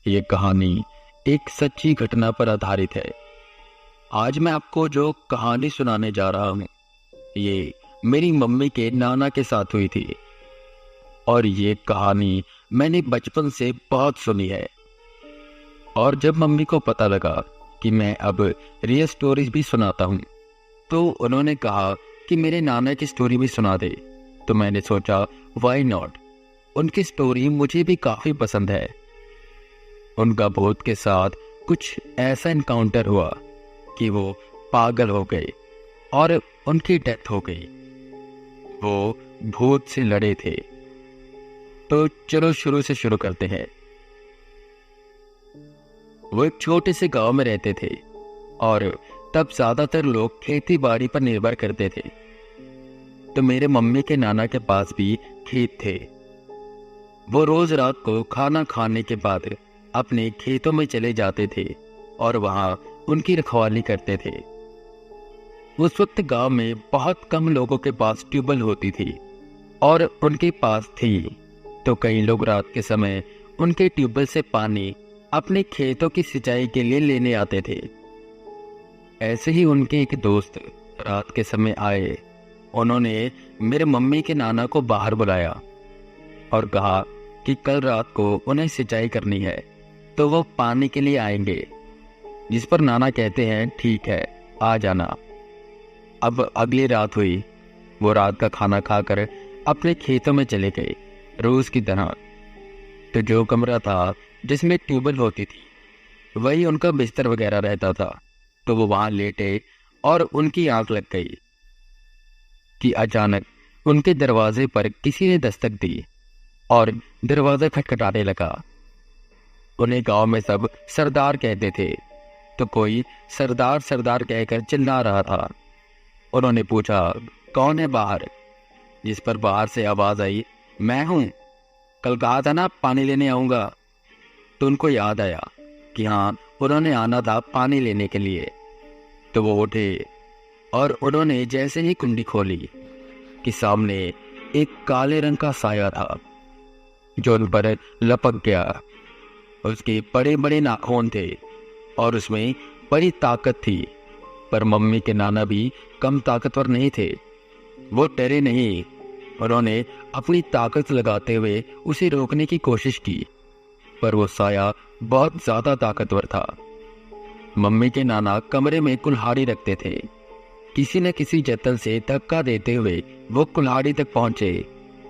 ये कहानी एक सच्ची घटना पर आधारित है। आज मैं आपको जो कहानी सुनाने जा रहा हूँ ये मेरी मम्मी के नाना के साथ हुई थी और ये कहानी मैंने बचपन से बहुत सुनी है। और जब मम्मी को पता लगा कि मैं अब रियल स्टोरीज भी सुनाता हूँ तो उन्होंने कहा कि मेरे नाना की स्टोरी भी सुना दे। तो मैंने सोचा व्हाई नॉट, उनकी स्टोरी मुझे भी काफ़ी पसंद है। उनका भूत के साथ कुछ ऐसा इनकाउंटर हुआ कि वो पागल हो गए और उनकी डेथ हो गई। वो भूत से लड़े थे। तो चलो शुरू से शुरू करते हैं। वो एक छोटे से गांव में रहते थे और तब ज्यादातर लोग खेती बाड़ी पर निर्भर करते थे। तो मेरे मम्मी के नाना के पास भी खेत थे। वो रोज रात को खाना खाने के बाद अपने खेतों में चले जाते थे और वहां उनकी रखवाली करते थे। उस वक्त गांव में बहुत कम लोगों के पास ट्यूबवेल होती थी और उनके पास थी तो कई लोग रात के समय उनके ट्यूबवेल से पानी अपने खेतों की सिंचाई के लिए लेने आते थे। ऐसे ही उनके एक दोस्त रात के समय आए। उन्होंने मेरे मम्मी के नाना को बाहर बुलाया और कहा कि कल रात को उन्हें सिंचाई करनी है तो वो पानी के लिए आएंगे। जिस पर नाना कहते हैं ठीक है, आ जाना। अब अगली रात हुई। वो रात का खाना खाकर अपने खेतों में चले गए रोज की तरह। तो जो कमरा था जिसमें ट्यूबवेल होती थी वही उनका बिस्तर वगैरह रहता था। तो वो वहां लेटे और उनकी आंख लग गई कि अचानक उनके दरवाजे पर किसी ने दस्तक दी और दरवाजा खटखटाने लगा। उन्हें गांव में सब सरदार कहते थे तो कोई सरदार सरदार कहकर चिल्ला रहा था। उन्होंने पूछा कौन है बाहर? जिस पर बाहर से आवाज आई मैं हूं, कल कहा था ना पानी लेने आऊंगा। तो उनको याद आया कि हाँ उन्होंने आना था पानी लेने के लिए। तो वो उठे और उन्होंने जैसे ही कुंडी खोली कि सामने एक काले रंग का साया था जो उन पर लपक गया। उसके बड़े बड़े नाखून थे और उसमें बड़ी ताकत थी। पर मम्मी के नाना भी कम ताकतवर नहीं थे। वो डरे नहीं। उन्होंने अपनी ताकत लगाते हुए उसे रोकने की कोशिश की पर वो साया बहुत ज्यादा ताकतवर था। मम्मी के नाना कमरे में कुल्हाड़ी रखते थे। किसी न किसी जतन से धक्का देते हुए वो कुल्हाड़ी तक पहुंचे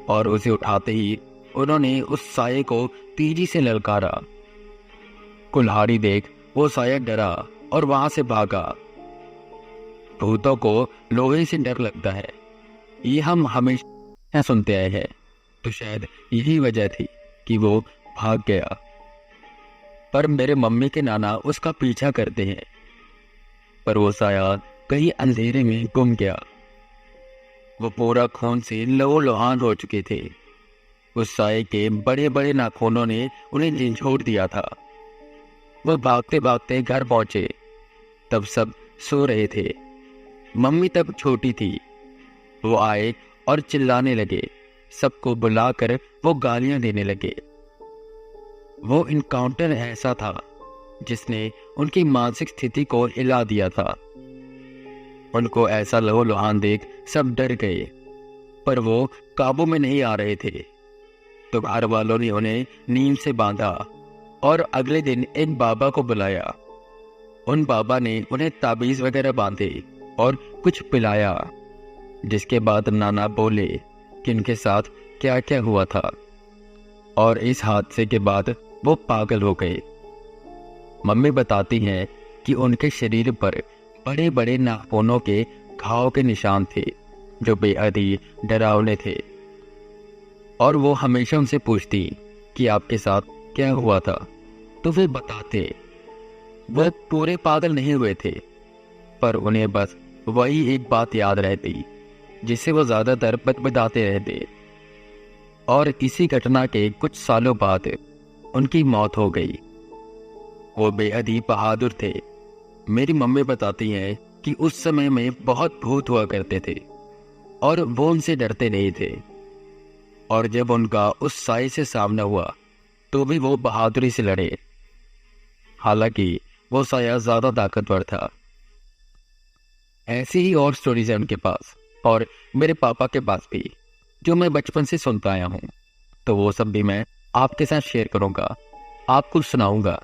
और उसे उठाते ही उन्होंने उस साये को तेजी से ललकारा। कुल्हाड़ी देख वो साया डरा और वहां से भागा। भूतों को लोहे से डर लगता है, ये हम हमेशा सुनते आए हैं। तो शायद यही वजह थी कि वो भाग गया। पर मेरे मम्मी के नाना उसका पीछा करते हैं पर वो साया कहीं अंधेरे में गुम गया। वो पूरा खून से लहूलुहान हो चुके थे। उस साये के बड़े बड़े नाखूनों ने उन्हें झंझोड़ दिया था। वो भागते भागते घर पहुंचे। तब सब सो रहे थे। मम्मी तब छोटी थी। वो आए और चिल्लाने लगे। सबको बुलाकर वो गालियां देने लगे। वो इनकाउंटर ऐसा था जिसने उनकी मानसिक स्थिति को हिला दिया था। उनको ऐसा लहूलुहान देख सब डर गए पर वो काबू में नहीं आ रहे थे। तो घर वालों ने उन्हें नींद से बांधा और अगले दिन एक बाबा को बुलाया। उन बाबा ने उन्हें ताबीज वगैरह बांधे और कुछ पिलाया। जिसके बाद नाना बोले कि उनके साथ क्या क्या हुआ था और इस हादसे के बाद वो पागल हो गए। मम्मी बताती हैं कि उनके शरीर पर बड़े बड़े नाखूनों के घाव के निशान थे जो बेहद ही डरावने थे। और वो हमेशा उनसे पूछती कि आपके साथ क्या हुआ था तो वे बताते। वह पूरे पागल नहीं हुए थे पर उन्हें बस वही एक बात याद रहती जिसे वो ज्यादातर बतबताते रहते। और इसी घटना के कुछ सालों बाद उनकी मौत हो गई। वो बेहद ही बहादुर थे। मेरी मम्मी बताती हैं कि उस समय में बहुत भूत हुआ करते थे और वो उनसे डरते नहीं थे। और जब उनका उस साई से सामना हुआ तो भी वो बहादुरी से लड़े हालांकि वो शायद ज्यादा ताकतवर था। ऐसी ही और स्टोरीज है उनके पास, और मेरे पापा के पास भी, जो मैं बचपन से सुनता आया हूँ। तो वो सब भी मैं आपके साथ शेयर करूंगा, आपको सुनाऊंगा।